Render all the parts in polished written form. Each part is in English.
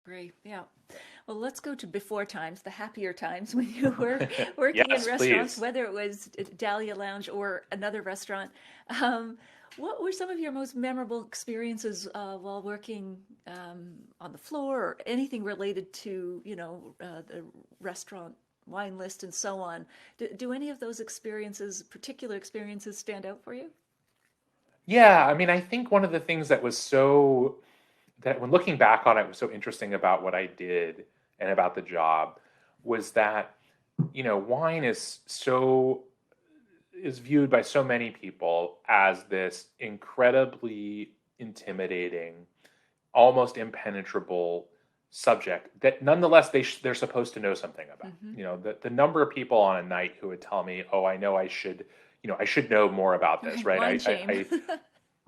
Agree. Yeah. Well, let's go to before times, the happier times when you were working in Yes, restaurants, please. whether it was Dahlia Lounge or another restaurant. Um, what were some of your most memorable experiences while working on the floor, or anything related to, the restaurant wine list and so on? Do any of those experiences, particular experiences, stand out for you? Yeah, I mean, I think one of the things that was so that when looking back on it was so interesting about what I did and about the job was that, wine is viewed by so many people as this incredibly intimidating, almost impenetrable subject that nonetheless they're supposed to know something about. Hmm. The number of people on a night who would tell me, "Oh, I know I should know more about this," Right. right? Wine shame.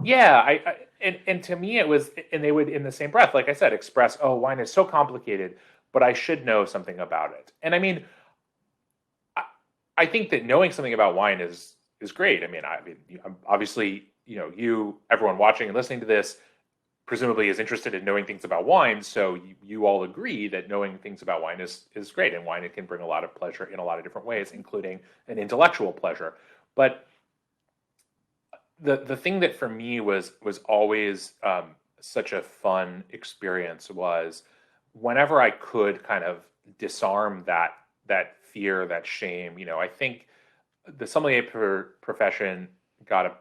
Yeah, and to me it was, and they would in the same breath, like I said, express, "Oh, wine is so complicated, but I should know something about it." And I mean, I, I think that knowing something about wine is great. Obviously, everyone watching and listening to this, presumably is interested in knowing things about wine. So you all agree that knowing things about wine is great, and wine, it can bring a lot of pleasure in a lot of different ways, including an intellectual pleasure. But the thing that for me was always such a fun experience was whenever I could kind of disarm that fear, that shame. I think the sommelier profession got a,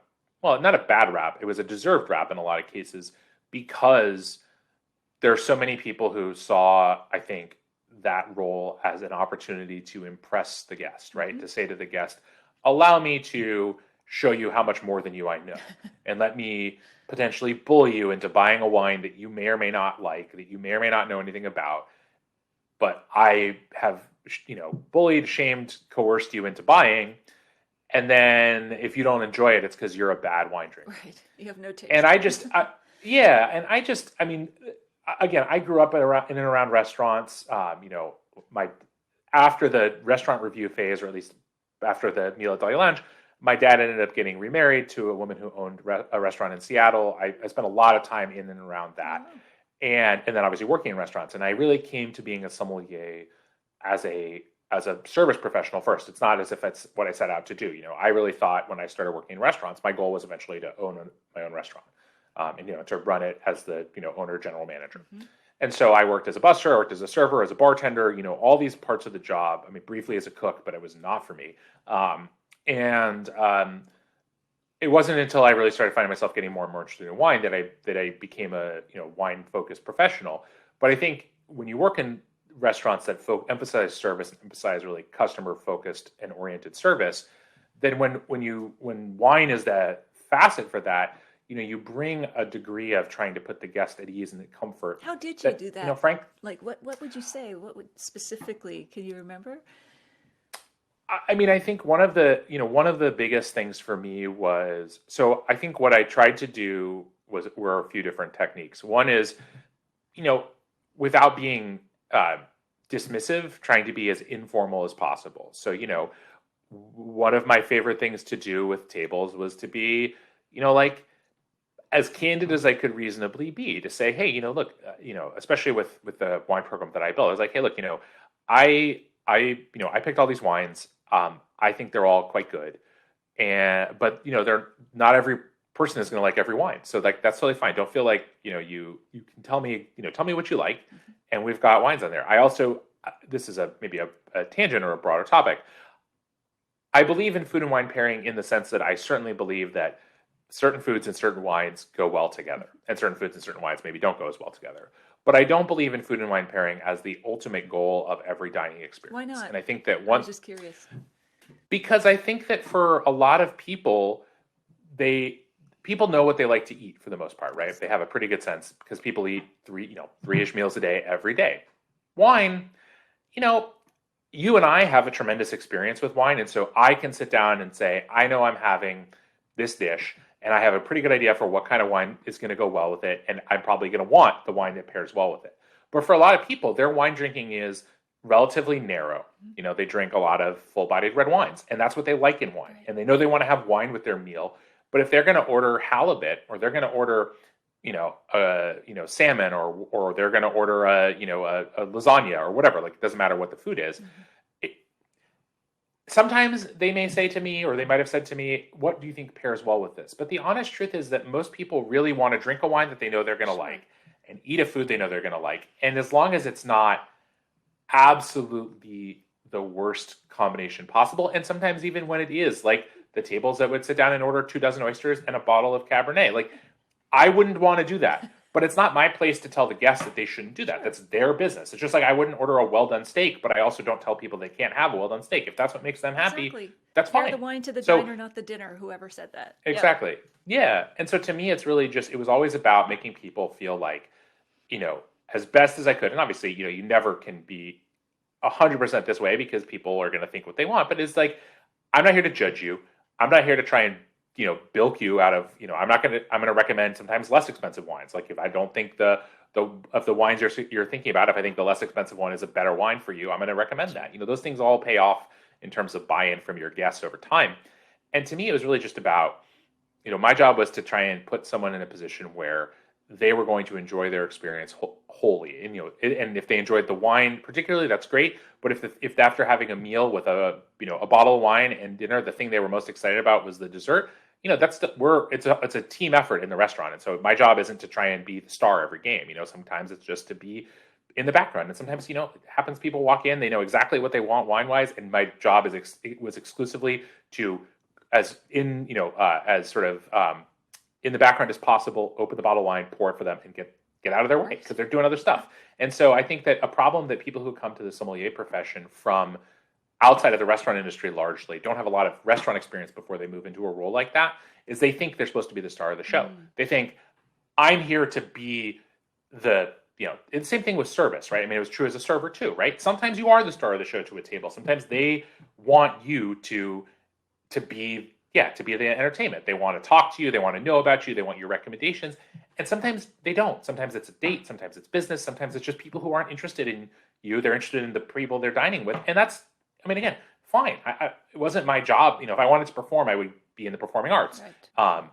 well, not a bad rap. It was a deserved rap in a lot of cases because there are so many people who saw, I think, that role as an opportunity to impress the guest, right? Hmm. To say to the guest, allow me to show you how much more than you I know, and let me potentially bully you into buying a wine that you may or may not like, that you may or may not know anything about, but I have, bullied, shamed, coerced you into buying. And then if you don't enjoy it, it's because you're a bad wine drinker. Right. You have no And taste. yeah, and I mean, again, I grew up in and around restaurants. My after the restaurant review phase, or at least after the meal at Dahlia Lounge, my dad ended up getting remarried to a woman who owned a restaurant in Seattle. I spent a lot of time in and around that, Oh. and then obviously working in restaurants. And I really came to being a sommelier as a service professional first. It's not as if it's what I set out to do. I really thought when I started working in restaurants, my goal was eventually to own my own restaurant, and to run it as the owner, general manager. Hmm. And so I worked as a busser, I worked as a server, as a bartender. All these parts of the job. I mean, briefly as a cook, but it was not for me. And It wasn't until I really started finding myself getting more and more interested in wine that I became a wine focused professional. But I think when you work in restaurants that emphasize service and emphasize really customer focused and oriented service, then when wine is that facet for that, you bring a degree of trying to put the guest at ease and at comfort How did you that, do that? frank. Like, what would you say? What would specifically, can you remember? I mean, I think one of the biggest things for me was, so I think what I tried to do were a few different techniques. One is, you know, without being dismissive, trying to be as informal as possible. So, one of my favorite things to do with tables was to be, like as candid as I could reasonably be, to say, hey, look, especially with the wine program that I built, I was like, hey, look, I picked all these wines. I think they're all quite good, but they're not every person is going to like every wine. So like that's totally fine. Don't feel like you can tell me what you like, and we've got wines on there. I also this is maybe a tangent or a broader topic. I believe in food and wine pairing in the sense that I certainly believe that certain foods and certain wines go well together, and certain foods and certain wines maybe don't go as well together. But I don't believe in food and wine pairing as the ultimate goal of every dining Why experience. not? And I think that I was just curious. because I think that for a lot of people, people know what they like to eat for the most part, right? They have a pretty good sense because people eat three-ish meals a day every day. Wine, you know, you and I have a tremendous experience with wine, and so I can sit down and say, I know I'm having this dish, and I have a pretty good idea for what kind of wine is going to go well with it, and I'm probably going to want the wine that pairs well with it. But for a lot of people, their wine drinking is relatively narrow. They drink a lot of full-bodied red wines, and that's what they like in wine. And they know they want to have wine with their meal. But if they're going to order halibut, or they're going to order salmon, or they're going to order a lasagna or whatever. Like, it doesn't matter what the food is. It, Sometimes they may say to me, or they might have said to me, what do you think pairs well with this? But the honest truth is that most people really want to drink a wine that they know they're going to like and eat a food they know they're going to like. And as long as it's not absolutely the worst combination possible, and sometimes even when it is, like the tables that would sit down and order 24 oysters and a bottle of Cabernet, like I wouldn't want to do that. But it's not my place to tell the guests that they shouldn't do that. That's their business. It's just like I wouldn't order a well-done steak, but I also don't tell people they can't have a well-done steak. If that's what makes them happy, Exactly. that's Pair fine. the wine to the diner, not the dinner, whoever said that. Exactly. Yeah. And so to me, it's really just, it was always about making people feel like, as best as I could. And obviously, you never can be 100% this way because people are going to think what they want. But it's like, I'm not here to judge you. I'm not here to try and bilk you out of, I'm going to recommend sometimes less expensive wines. Like if I don't think the wines you're thinking about, if I think the less expensive one is a better wine for you, I'm going to recommend that. Those things all pay off in terms of buy-in from your guests over time. And to me, it was really just about, my job was to try and put someone in a position where they were going to enjoy their experience wholly. And, and if they enjoyed the wine particularly, that's great. But if after having a meal with a bottle of wine and dinner, the thing they were most excited about was the dessert, it's a team effort in the restaurant. And so my job isn't to try and be the star every game. Sometimes it's just to be in the background. And sometimes, it happens people walk in, they know exactly what they want wine-wise. And my job was exclusively to, as sort of in the background as possible, open the bottle of wine, pour it for them, and get out of their way because they're doing other stuff. And so I think that a problem that people who come to the sommelier profession from outside of the restaurant industry largely don't have a lot of restaurant experience before they move into a role like that is they think they're supposed to be the star of the show. They think, I'm here to be the, it's the same thing with service, right? I mean, it was true as a server too, right? Sometimes you are the star of the show to a table. Sometimes they want you to be the entertainment. They want to talk to you. They want to know about you. They want your recommendations. And sometimes they don't. Sometimes it's a date. Sometimes it's business. Sometimes it's just people who aren't interested in you. They're interested in the people they're dining with. And that's, again, fine. It wasn't my job. If I wanted to perform, I would be in the performing arts. Right.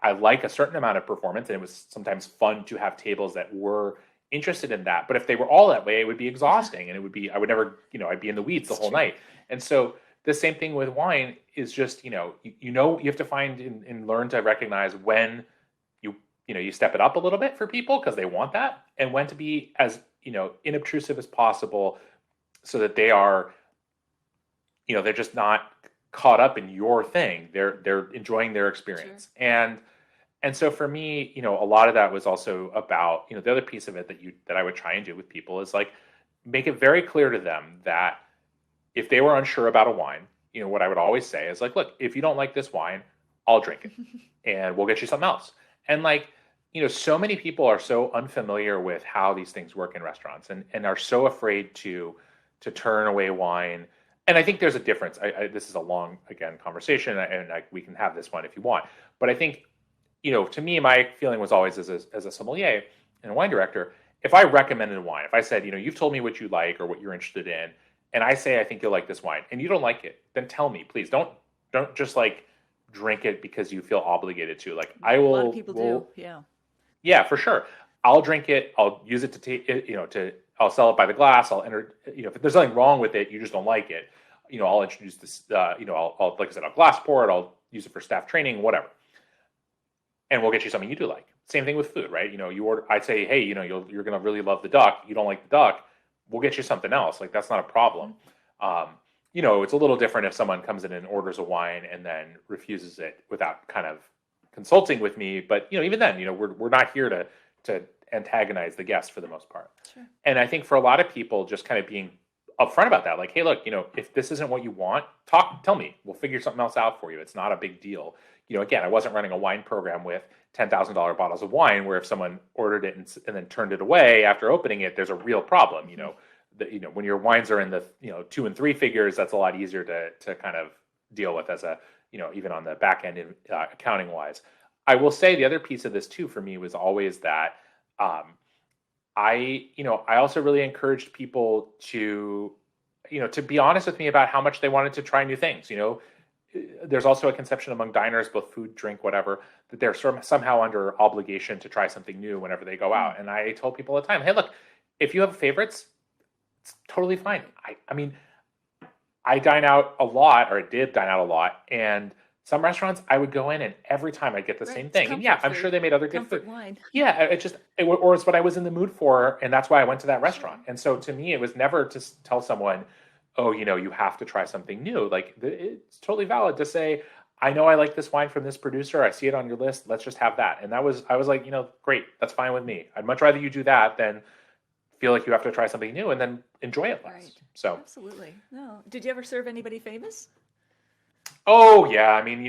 I like a certain amount of performance, and it was sometimes fun to have tables that were interested in that. But if they were all that way, it would be exhausting, and I would never, I'd be in the weeds the whole night. And so the same thing with wine is just, you have to find and learn to recognize when you step it up a little bit for people because they want that, and when to be as, inobtrusive as possible so that they are, they're just not caught up in your thing. They're enjoying their experience. Sure. And so for me, a lot of that was also about, the other piece of it that I would try and do with people is like, make it very clear to them that if they were unsure about a wine, what I would always say is like, look, if you don't like this wine, I'll drink it and we'll get you something else. And like, so many people are so unfamiliar with how these things work in restaurants and are so afraid to turn away wine. And I think there's a difference. This is a long, again, conversation, and we can have this one if you want. But I think, to me, my feeling was always as a sommelier and a wine director, if I recommended a wine, if I said, you've told me what you like or what you're interested in, and I say I think you'll like this wine, and you don't like it, then tell me, please. Don't just like drink it because you feel obligated to. Like I will. A lot of people do. Yeah. Yeah, for sure. I'll drink it. I'll use it I'll sell it by the glass. I'll enter. If there's nothing wrong with it, you just don't like it. I'll introduce this. I'll like I said, I'll glass pour it. I'll use it for staff training, whatever. And we'll get you something you do like. Same thing with food, right? You order. I say, hey, you're gonna really love the duck. You don't like the duck. We'll get you something else. Like that's not a problem. It's a little different if someone comes in and orders a wine and then refuses it without kind of consulting with me. But even then, we're not here to antagonize the guest for the most part. Sure. And I think for a lot of people, just kind of being upfront about that, like, hey, look, if this isn't what you want, tell me. We'll figure something else out for you. It's not a big deal. Again, I wasn't running a wine program with $10,000 bottles of wine where if someone ordered it and then turned it away after opening it, there's a real problem. When your wines are in the 2 and 3 figures, that's a lot easier to kind of deal with as a even on the back end accounting wise. I will say the other piece of this too for me was always that I also really encouraged people to be honest with me about how much they wanted to try new things. there's also a conception among diners, both food, drink, whatever, that they're somehow under obligation to try something new whenever they go out. And I tell people all the time, hey, look, if you have favorites, it's totally fine. I mean, I dine out a lot, or I did dine out a lot, and some restaurants I would go in and every time I'd get the same thing. And yeah, I'm sure they made other good food. Wine. Yeah, or it's what I was in the mood for, and that's why I went to that restaurant. And so to me, it was never to tell someone, oh, you have to try something new. Like, it's totally valid to say, I know I like this wine from this producer. I see it on your list. Let's just have that. And I was like, great, that's fine with me. I'd much rather you do that than feel like you have to try something new and then enjoy it less. Right. So absolutely. No. Did you ever serve anybody famous? Oh yeah, I mean,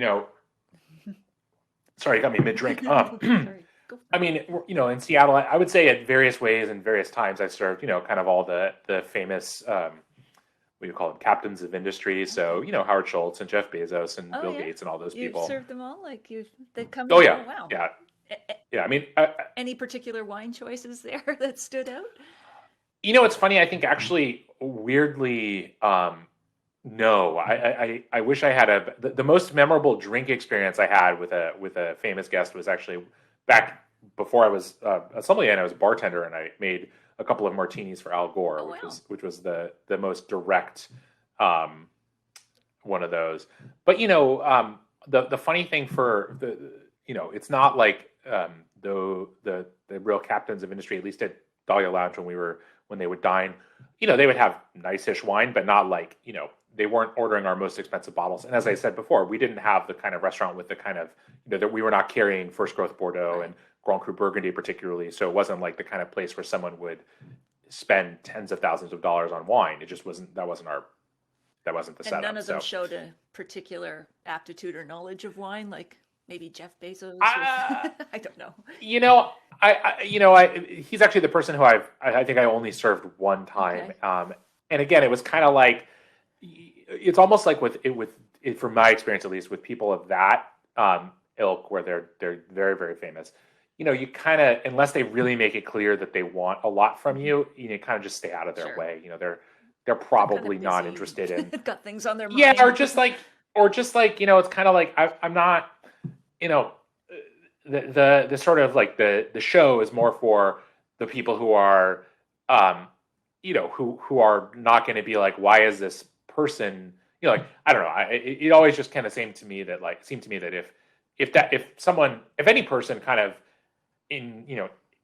sorry, you got me mid-drink. Sorry. I mean, in Seattle, I would say at various ways and various times I served, kind of all the famous, what do you call them, captains of industry. So, Howard Schultz and Jeff Bezos and Bill Gates and all those people. You served them all? Like they come Oh in? yeah, Oh, wow. yeah. Yeah, I mean... any particular wine choices there that stood out? It's funny. I think actually, weirdly, no. I wish I had the most memorable drink experience I had with a famous guest was actually back before I was a sommelier and I was a bartender, and I made a couple of martinis for Al Gore, which was the most direct one of those. But the funny thing for it's not like the real captains of industry, at least at Dahlia Lounge when they would dine, they would have nice-ish wine, but not like, they weren't ordering our most expensive bottles. And as I said before, we didn't have the kind of restaurant with the kind of, that we were not carrying First Growth Bordeaux and Grand Cru Burgundy particularly. So it wasn't like the kind of place where someone would spend tens of thousands of dollars on wine. It just wasn't, that wasn't the setup. And none of them showed a particular aptitude or knowledge of wine, like maybe Jeff Bezos. I don't know. He's actually the person who I think I only served one time. Okay. And again, it was kind of like, it's almost like from my experience, at least with people of that ilk, where they're very, very famous, you kind of, unless they really make it clear that they want a lot from you, kind of just stay out of their way. They're probably kind of not interested in got things on their mind. Yeah, or just like it's kind of like I'm not, the sort of like the show is more for the people who are who are not going to be like, why is this person, like, I don't know. It always just kind of seemed to me that if any person kind of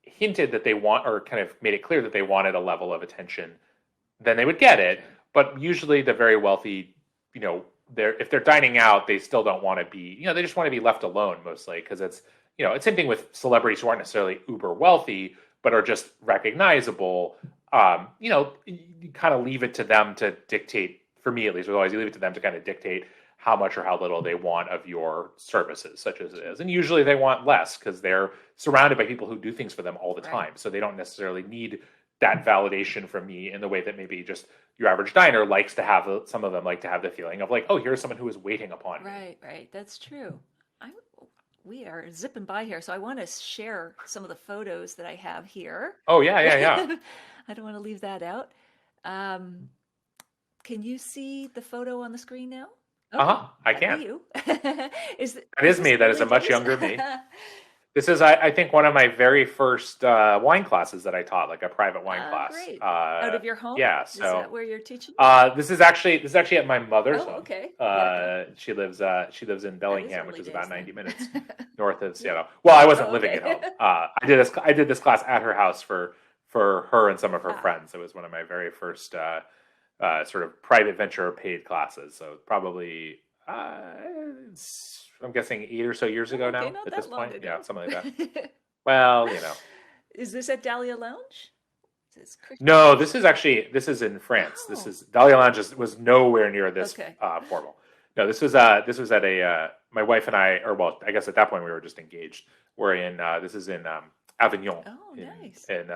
hinted that they want, or kind of made it clear that they wanted a level of attention, then they would get it. But usually the very wealthy, if they're dining out, they still don't want to be, they just want to be left alone mostly, because it's, it's same thing with celebrities who aren't necessarily uber wealthy, but are just recognizable. You kind of leave it to them to dictate, for me at least, you leave it to them to kind of dictate how much or how little they want of your services, such as it is. And usually they want less because they're surrounded by people who do things for them all the time. So they don't necessarily need that validation from me in the way that maybe just your average diner likes to have. Some of them like to have the feeling of like, oh, here's someone who is waiting upon me. Right. That's true. We are zipping by here, so I want to share some of the photos that I have here. Oh, yeah. I don't want to leave that out. Can you see the photo on the screen now? Oh, I can. You. That is me. That is a much younger me. This is, I think, one of my very first wine classes that I taught, like a private wine class. Great. Out of your home? Yeah. So, is that where you're teaching? This is actually at my mother's home. Okay. She lives in Bellingham, which is about 90 minutes north of Seattle. Well, I wasn't living at home. I did this class at her house for her and some of her friends. It was one of my very first sort of private venture paid classes. So probably I'm guessing 8 or so years ago now at this point. Yeah, something like that. Well, Is this at Dahlia Lounge? No, this is in France. Oh. This is Dahlia Lounge was nowhere near this formal. No, this was at a my wife and I, or well, I guess at that point we were just engaged. We're in this is in Avignon. Oh, nice. In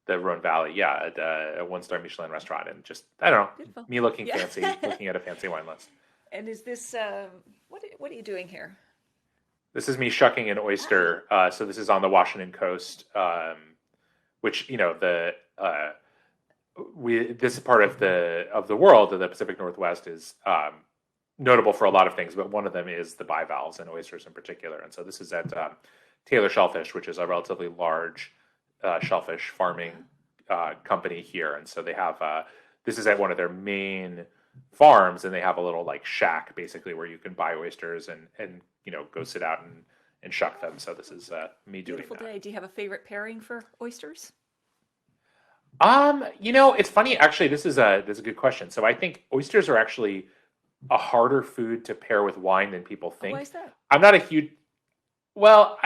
the Rhone Valley, at a 1-star Michelin restaurant, and just I don't know, beautiful. Me looking fancy, looking at a fancy wine list. And is this what are you doing here? This is me shucking an oyster. So this is on the Washington coast, which this part of the world, of the Pacific Northwest, is notable for a lot of things, but one of them is the bivalves and oysters in particular. And so this is at Taylor Shellfish, which is a relatively large shellfish farming company here. And so they have this is at one of their main farms, and they have a little like shack basically where you can buy oysters and go sit out and shuck them. So this is me doing Beautiful that. day. Do you have a favorite pairing for oysters? It's funny actually. This is a good question. So I think oysters are actually a harder food to pair with wine than people think. Why is that? I'm not a huge. Well,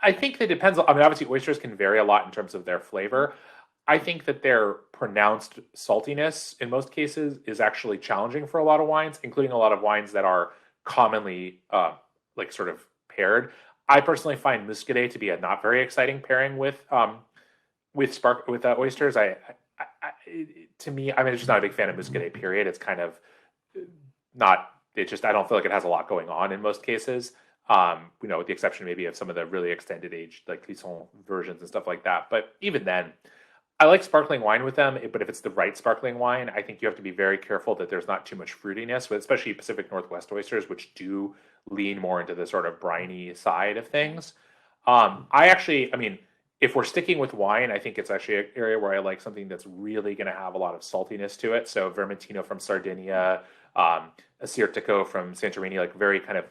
I think that depends. I mean, obviously, oysters can vary a lot in terms of their flavor. I think that their pronounced saltiness in most cases is actually challenging for a lot of wines, including a lot of wines that are commonly like sort of paired. I personally find muscadet to be a not very exciting pairing with oysters. To me, I mean, I'm just not a big fan of muscadet. Period. It's kind of not. It just I don't feel like it has a lot going on in most cases. With the exception maybe of some of the really extended age like Clisson versions and stuff like that. But even then, I like sparkling wine with them. But if it's the right sparkling wine, I think you have to be very careful that there's not too much fruitiness, with especially Pacific Northwest oysters, which do lean more into the sort of briny side of things. I mean, if we're sticking with wine, I think it's actually an area where I like something that's really going to have a lot of saltiness to it. So Vermentino from Sardinia, Assyrtiko from Santorini, like very kind of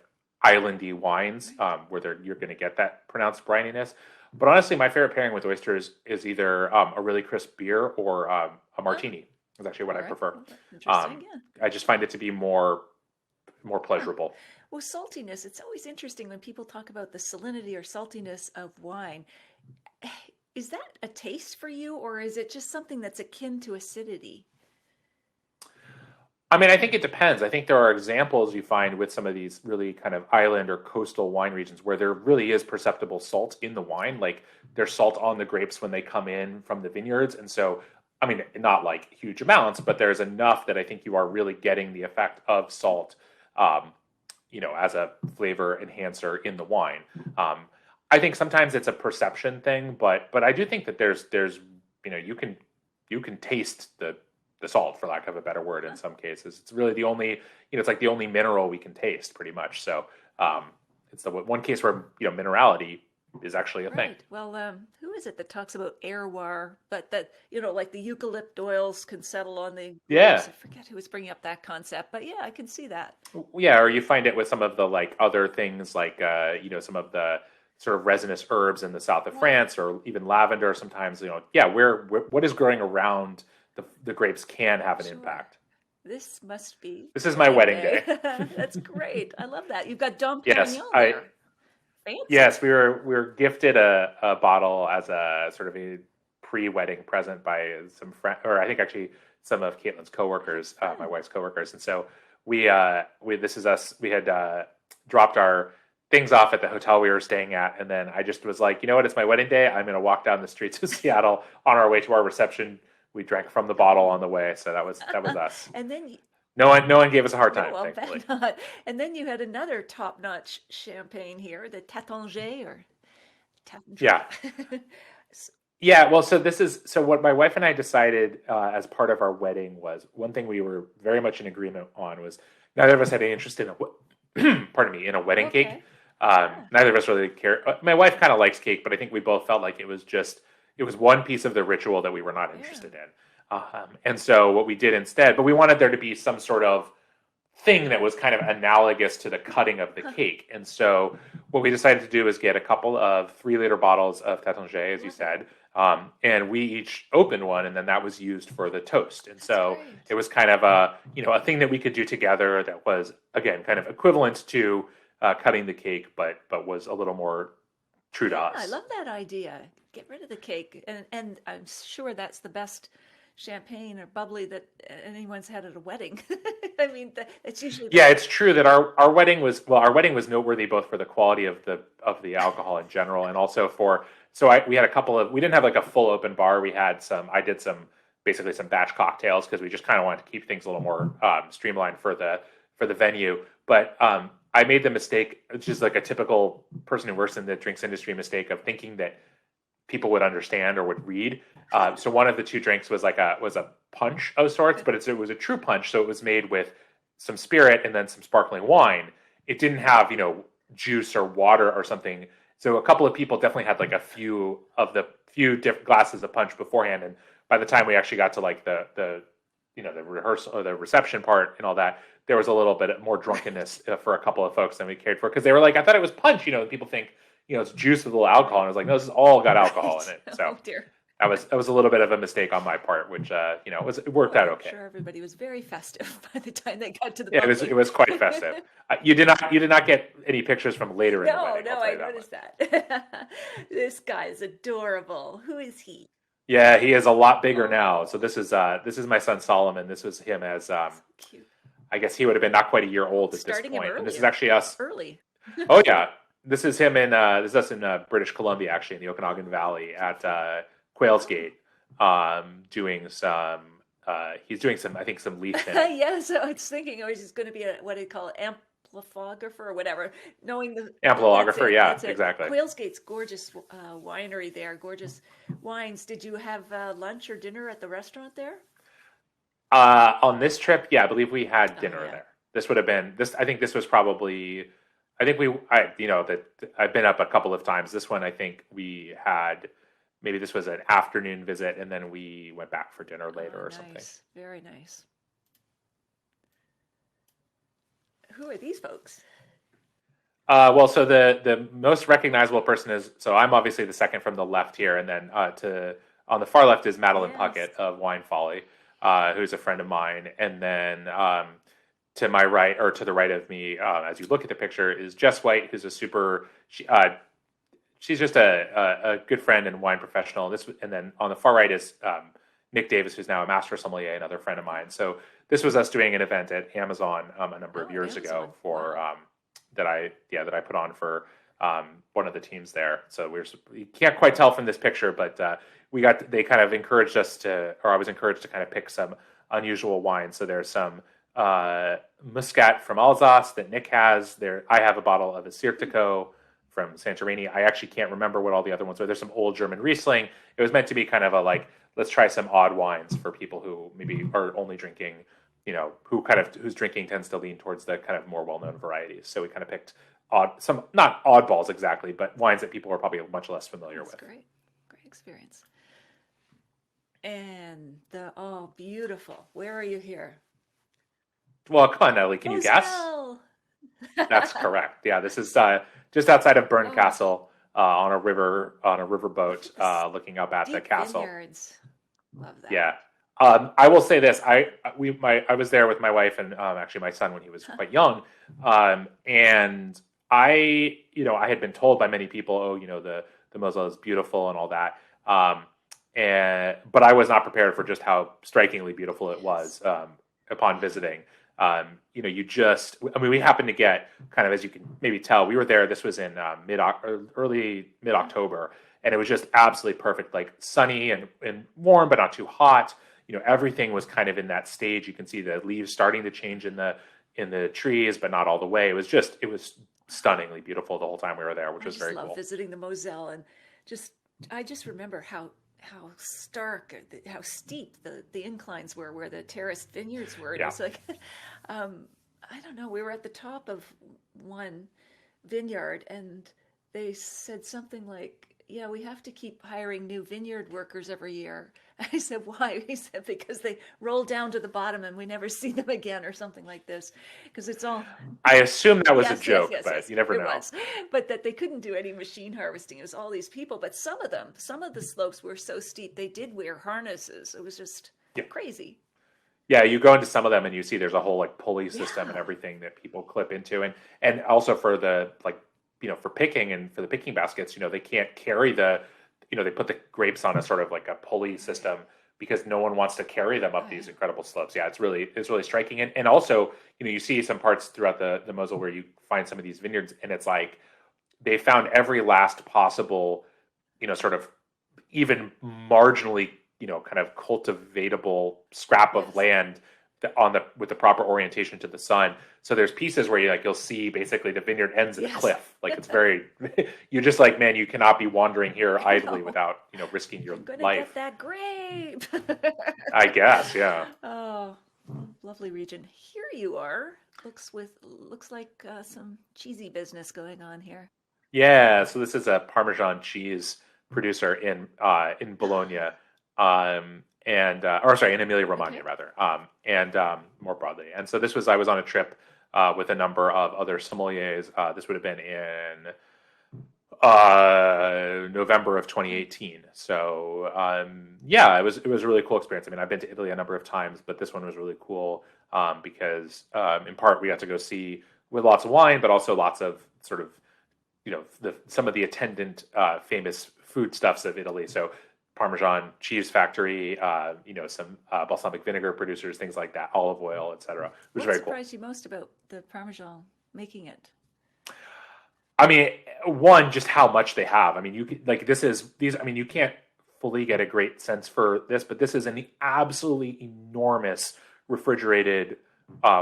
islandy wines where you're going to get that pronounced brininess. But honestly, my favorite pairing with oysters is either a really crisp beer or a martini. Is actually what I prefer. Interesting, yeah. I just find it to be more pleasurable. Well, saltiness, it's always interesting when people talk about the salinity or saltiness of wine. Is that a taste for you, or is it just something that's akin to acidity? I mean, I think it depends. I think there are examples you find with some of these really kind of island or coastal wine regions where there really is perceptible salt in the wine. Like there's salt on the grapes when they come in from the vineyards. And so, I mean, not like huge amounts, but there's enough that I think you are really getting the effect of salt, as a flavor enhancer in the wine. I think sometimes it's a perception thing, but I do think that there's you can taste the salt, for lack of a better word, in some cases. It's really the only, it's like the only mineral we can taste, pretty much. So it's the one case where minerality is actually a thing. Well, who is it that talks about airware, but that like the eucalypt oils can settle on the grapes? I forget who was bringing up that concept, but yeah, I can see that. Yeah, or you find it with some of the like other things, like some of the sort of resinous herbs in the south of France, or even lavender. Sometimes, where what is growing around the grapes can have an impact. This is my wedding day. That's great. I love that. You've got Dom Yes, Perignon there. Fancy. Yes, we were gifted a bottle as a sort of a pre-wedding present by some friend, or I think actually some of Caitlin's coworkers, my wife's coworkers, and so we this is us. We had dropped our things off at the hotel we were staying at, and then I just was like, you know what? It's my wedding day. I'm going to walk down the streets of Seattle on our way to our reception. We drank from the bottle on the way, so that was us. And then no one gave us a hard time. No, thankfully. Not. And then you had another top-notch champagne here, the Taittinger or Taittinger. Yeah. Yeah. Well, so what my wife and I decided as part of our wedding was one thing we were very much in agreement on was neither of us had any interest in in a wedding cake. Neither of us really cared. My wife kind of likes cake, but I think we both felt like it was one piece of the ritual that we were not interested in. And so what we did instead, but we wanted there to be some sort of thing that was kind of analogous to the cutting of the cake. And so what we decided to do is get a couple of 3-liter bottles of Taittinger, as you said, and we each opened one, and then that was used for the toast. And so it was kind of a thing that we could do together that was, again, kind of equivalent to cutting the cake, but was a little more true to us. I love that idea. Get rid of the cake, and I'm sure that's the best champagne or bubbly that anyone's had at a wedding. I mean, it's usually it's true that our wedding was noteworthy both for the quality of the alcohol in general, and also we had a couple of, we didn't have like a full open bar. I did some batch cocktails because we just kind of wanted to keep things a little more streamlined for the venue. But I made the mistake, which is like a typical person who works in the drinks industry mistake, of thinking that people would understand or would read. So one of the two drinks was a punch of sorts, but it was a true punch. So it was made with some spirit and then some sparkling wine. It didn't have, juice or water or something. So a couple of people definitely had like a few different glasses of punch beforehand. And by the time we actually got to like the rehearsal or the reception part and all that, there was a little bit more drunkenness for a couple of folks than we cared for. Cause they were like, I thought it was punch, and people think, it's juice with a little alcohol. And I was like, no, this is all got alcohol in it. So Oh dear. that was a little bit of a mistake on my part, which, it worked out okay. I'm sure everybody was very festive by the time they got to the Yeah, it was quite festive. You did not get any pictures from later in the wedding. No, I noticed that. This guy is adorable. Who is he? Yeah, he is a lot bigger now. So this is my son Solomon. This was him as Cute. I guess he would have been not quite a year old at Starting this him point. And this is earlier. actually us. Early. Oh yeah, this is him this is us in British Columbia, actually in the Okanagan Valley at Quails Gate, doing some. He's doing some, I think, some leaf thinning. Yes, I was thinking, he's going to be what do you call it, amplifiographer or whatever. Knowing the Amplifiographer, that's it. Exactly. Quailsgate's gorgeous winery there, gorgeous wines. Did you have lunch or dinner at the restaurant there? On this trip, yeah, I believe we had dinner yeah. there. This would have been this. I think this was probably. I think that I've been up a couple of times. This one, I think we had. Maybe this was an afternoon visit, and then we went back for dinner later or nice. something. Very nice. Who are these folks? Well, so the most recognizable person is, so I'm obviously the second from the left here, and then on the far left is Madeline Puckett of Wine Folly, who's a friend of mine, and then to my right, or to the right of me, as you look at the picture, is Jess White, who's a super. She's just a good friend and wine professional. And then on the far right is Nick Davis, who's now a master sommelier, another friend of mine. So this was us doing an event at Amazon a number of years ago for that I put on for one of the teams there. So you can't quite tell from this picture, but they kind of encouraged us to, or I was encouraged to kind of pick some unusual wines. So there's some Muscat from Alsace that Nick has. I have a bottle of Assyrtiko from Santorini. I actually can't remember what all the other ones were. There's some old German Riesling. It was meant to be kind of let's try some odd wines for people who maybe are only drinking, whose drinking tends to lean towards the kind of more well-known varieties. So we kind of picked not oddballs exactly, but wines that people are probably much less familiar with. Great experience. And beautiful. Where are you here? Well, come on, Natalie, can you guess? That's correct. Yeah, this is just outside of Bernkastel on a riverboat, looking up at the castle. Vineyards. Love that. Yeah, I will say this: I was there with my wife and actually my son when he was quite young, and I had been told by many people, the Moselle is beautiful and all that, but I was not prepared for just how strikingly beautiful it was upon visiting. We happened to get kind of, as you can maybe tell, we were there. This was in early mid-October, and it was just absolutely perfect, like sunny and warm, but not too hot. Everything was kind of in that stage. You can see the leaves starting to change in the trees, but not all the way. It was stunningly beautiful the whole time we were there, which was very cool. I love visiting the Moselle, and I just remember how stark, how steep the inclines were where the terraced vineyards were. Yeah. It's like, I don't know, we were at the top of one vineyard and they said something like, yeah, we have to keep hiring new vineyard workers every year. I said, why? He said, because they roll down to the bottom and we never see them again or something like this. Because it's all... I assume that was a joke, but you never know. Was. But that they couldn't do any machine harvesting. It was all these people. But some of the slopes were so steep, they did wear harnesses. It was just crazy. Yeah, you go into some of them and you see there's a whole pulley system and everything that people clip into. And also for the for picking and for the picking baskets, they can't carry they put the grapes on a sort of like a pulley system because no one wants to carry them up these incredible slopes. Yeah, it's really striking. And also, you see some parts throughout the Moselle where you find some of these vineyards and it's like they found every last possible, sort of even marginally, kind of cultivatable scrap of land with the proper orientation to the sun. So there's pieces where you'll see basically the vineyard ends in a cliff. Like it's very, you're just like, man, you cannot be wandering here idly without, risking your I'm gonna life. Get that grape. I guess, yeah. Oh, lovely region. Here you are. Looks like some cheesy business going on here. Yeah, so this is a Parmesan cheese producer in Bologna, and or sorry, in Emilia Romagna Okay. rather, and more broadly. And so this was I was on a trip with a number of other sommeliers. This would have been in November of Okay. 2018. So yeah, it was a really cool experience. I mean, I've been to Italy a number of times, but this one was really cool because in part we got to go see with lots of wine, but also lots of sort of some of the attendant famous foodstuffs of Italy. So Parmesan cheese factory, some balsamic vinegar producers, things like that, olive oil, etc. It was What very cool. surprised you most about the Parmesan making it? I mean, one, just how much they have. I mean, like this is these. I mean, you can't fully get a great sense for this, but this is an absolutely enormous refrigerated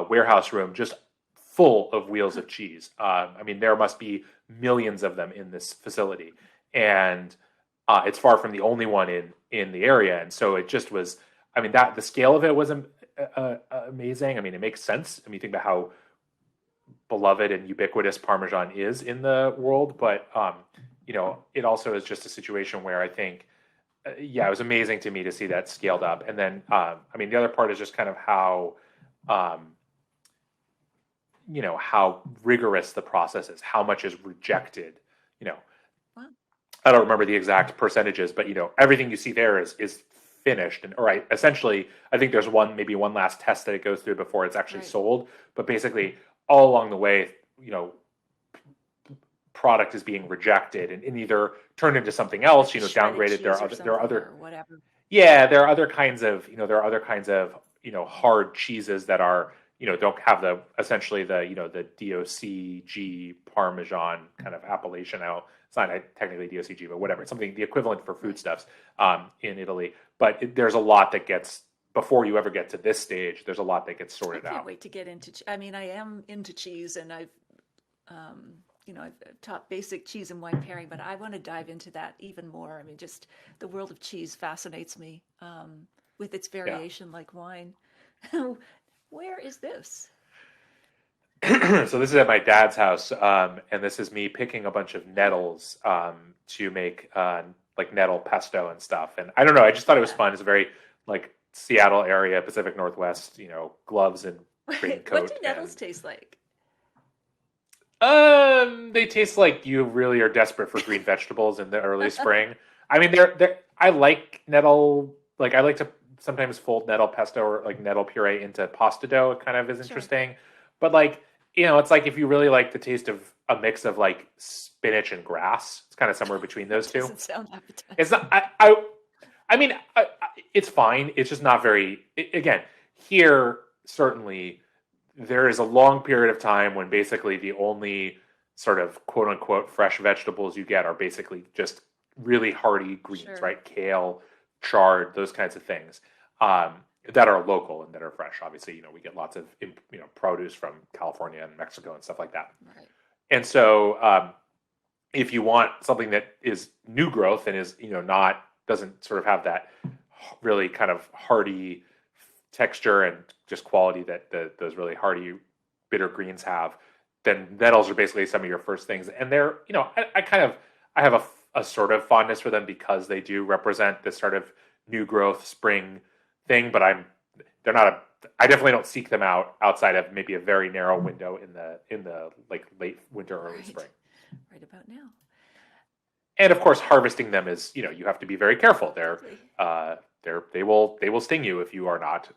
warehouse room, just full of wheels of cheese. I mean, there must be millions of them in this facility, and it's far from the only one in the area. And so it just was. I mean, that the scale of it was amazing. I mean, it makes sense. I mean, think about how beloved and ubiquitous Parmesan is in the world, but it also is just a situation where I think, yeah, it was amazing to me to see that scaled up. And then, I mean, the other part is just kind of um, how rigorous the process is, how much is rejected. You know, Wow. I don't remember the exact percentages, but everything you see there is finished. And all right, essentially, I think there's maybe one last test that it goes through before it's actually Right. sold. But basically, all along the way, product is being rejected and either turned into something else, Like the shredded downgraded. cheese or There are something other or whatever. yeah, there are other kinds of hard cheeses that are don't have the essentially the DOCG Parmesan kind of appellation. Now it's not technically DOCG, but whatever. It's something the equivalent for Right. foodstuffs in Italy. But there's a lot that gets before you ever get to this stage. There's a lot that gets I sorted can't out. wait to get into. I mean, I am into cheese, and um, I've taught basic cheese and wine pairing, but I want to dive into that even more. I mean, just the world of cheese fascinates me, with its Yeah. variation like wine. Where is this? So this is at my dad's house, and this is me picking a bunch of nettles to make like nettle pesto and stuff. And I don't know, I just thought it was Yeah. fun. It's a very like Seattle area, Pacific Northwest, gloves and What do raincoat, nettles and taste like? they taste like you really are desperate for green vegetables in the early spring. I mean, I like nettle, like I like to sometimes fold nettle pesto or like nettle puree into pasta dough. It kind of is Sure. interesting, but like it's like if you really like the taste of a mix of like spinach and grass, it's kind of somewhere between It those two. doesn't sound It's appetizing. not. I mean, it's fine. It's just not very. Again, here certainly there is a long period of time when basically the only sort of quote unquote fresh vegetables you get are basically just really hardy greens, Sure. right? Kale, chard, those kinds of things that are local and that are fresh. Obviously, we get lots of produce from California and Mexico and stuff like that. Right. And so, if you want something that is new growth and is not doesn't sort of have that really kind of hardy texture and just quality that those really hardy bitter greens have, then nettles are basically some of your first things. And they're I have a sort of fondness for them because they do represent this sort of new growth spring thing. But they're not I definitely don't seek them out outside of maybe a very narrow window in the like late winter, early Right. spring. Right about now. And of course, harvesting them is you have to be very careful. Exactly. They will sting you if you are not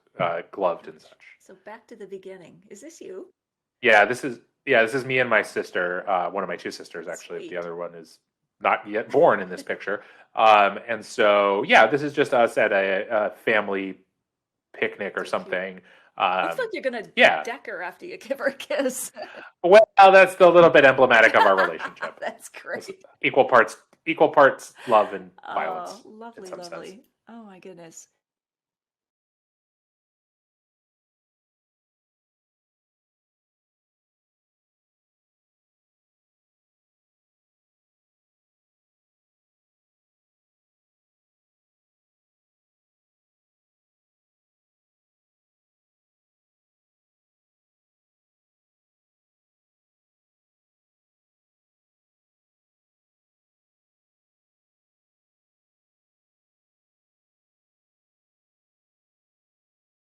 gloved and such. So back to the beginning. Is this you? Yeah, this is me and my sister. One of my two sisters actually. The Sweet. other one is not yet born in this picture. And so yeah, this is just us at a family picnic or So cute. something. Looks like you're gonna Yeah. deck her after you give her a kiss. Well, that's a little bit emblematic of our relationship. That's It's great. equal parts love and Oh, violence in lovely, some sense. lovely. Oh my goodness.